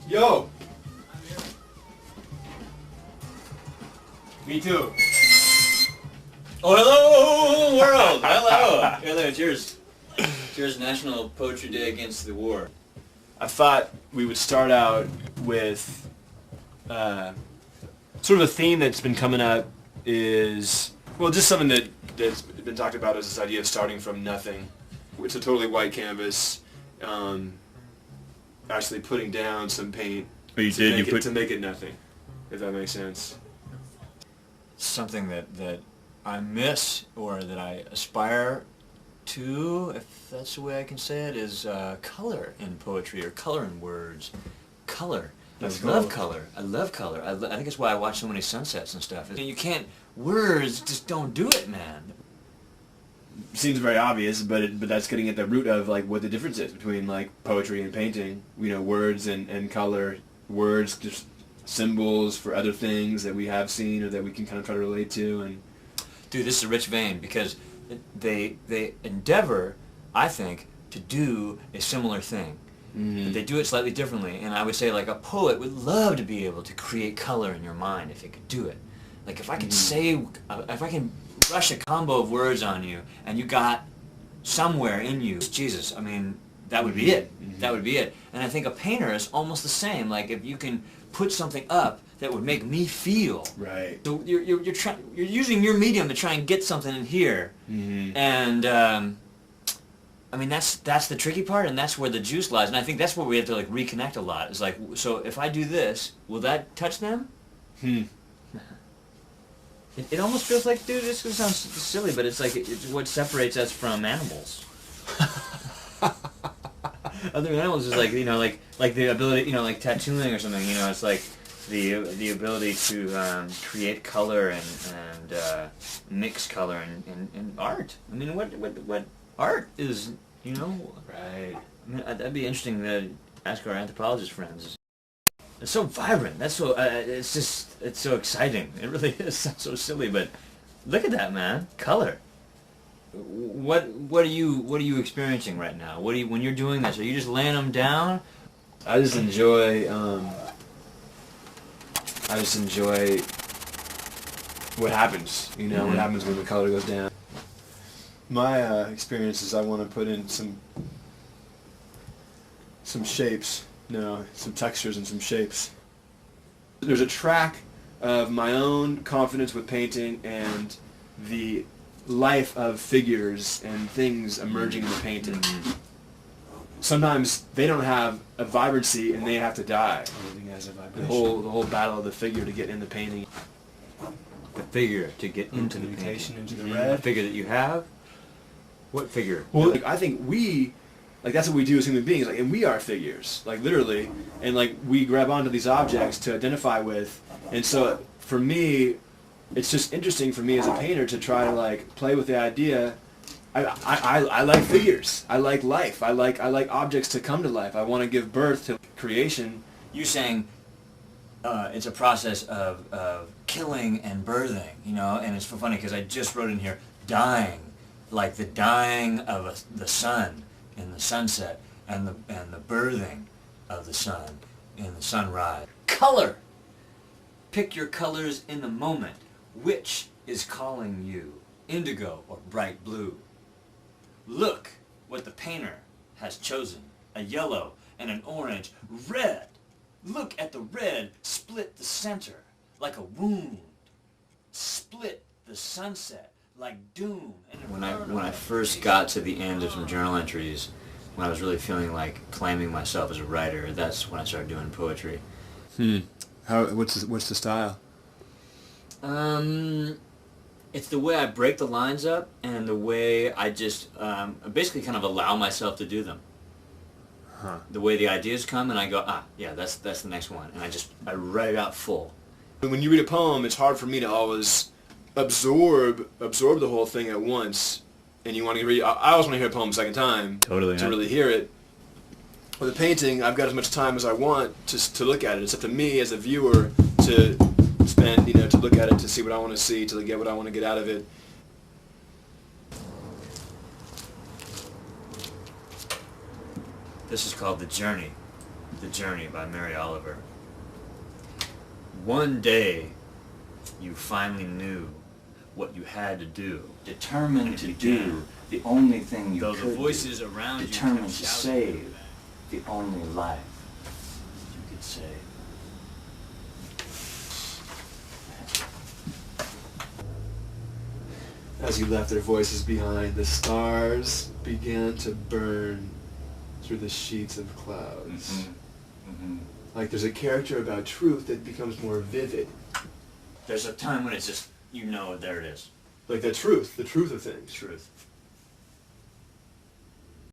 Yo! Me too. Oh, hello, world! Hello! Hello, cheers. Cheers, National Poetry Day Against the War. I thought we would start out with sort of a theme that's been coming up is, well, just something that's been talked about as this idea of starting from nothing. It's a totally white canvas, actually putting down some paint to make it nothing, if that makes sense. Something that I miss, or that I aspire to, if that's the way I can say it, is color in poetry, or color in words. Color. That's I love cool. color. I love color. I think that's why I watch so many sunsets and stuff. You can't, words just don't do it, man. Seems very obvious, but that's getting at the root of like what the difference is between like poetry and painting. You know, words and color. Words just symbols for other things that we have seen or that we can kind of try to relate to. And dude, this is a rich vein because they endeavor, I think, to do a similar thing. But they do it slightly differently, and I would say like a poet would love to be able to create color in your mind if he could do it. Like if I could say, if I can rush a combo of words on you, and you got somewhere in you, Jesus, I mean, that would be it. That would be it. And I think a painter is almost the same. Like if you can put something up that would make me feel. right. So you're using your medium to try and get something in here, and I mean that's the tricky part, and that's where the juice lies. And I think that's where we have to like reconnect a lot. It's like, so if I do this, will that touch them? It almost feels like, dude, this sounds silly, but it's like it's what separates us from animals. Other animals is like, you know, like the ability, you know, like tattooing or something. You know, it's like the ability to create color and mix color and art. I mean, what art is, you know? Right. I mean, that'd be interesting to ask our anthropologist friends. It's so vibrant. That's so. It's so exciting. It really is. It sounds so silly, but look at that, man. Color. What are you experiencing right now? When you're doing this? Are you just laying them down? I just enjoy what happens. You know, what happens when the color goes down. My experience is I want to put in some shapes. No, some textures and some shapes. There's a track of my own confidence with painting and the life of figures and things emerging in the painting. Sometimes they don't have a vibrancy and they have to die. Everything has a vibration. The whole battle of the figure to get in the painting. The figure to get into the mutation, painting. into the red. The figure that you have. What figure? Well, like, I think that's what we do as human beings, like, and we are figures, like literally, and like we grab onto these objects to identify with, and so for me, it's just interesting for me as a painter to try to like play with the idea. I like figures. I like life. I like objects to come to life. I want to give birth to creation. You saying it's a process of killing and birthing, you know, and it's funny because I just wrote in here dying, like the dying of the sun in the sunset, and the birthing of the sun in the sunrise. Color! Pick your colors in the moment. Which is calling you, indigo or bright blue? Look what the painter has chosen, a yellow and an orange. Red! Look at the red split the center like a wound. Split the sunset like doom. When I first got to the end of some journal entries, when I was really feeling like claiming myself as a writer, that's when I started doing poetry. What's the style? It's the way I break the lines up and the way I just basically kind of allow myself to do them. The way the ideas come and I go, yeah, that's the next one, and I write it out full. When you read a poem, it's hard for me to always absorb the whole thing at once, and you want to read. I always want to hear a poem a second time. Totally. To really hear it. With a painting, I've got as much time as I want to look at it. It's up to me as a viewer to spend, to look at it, to see what I want to see, to get what I want to get out of it. This is called The Journey. The Journey by Mary Oliver. One day, you finally knew what you had to do. Determined to do the only thing you Though could the voices do. around you Determined kept to shouting save the only life you could save. As you left their voices behind, the stars began to burn through the sheets of clouds. Like there's a character about truth that becomes more vivid. There's a time when it's just, you know, there it is. Like the truth of things. Truth.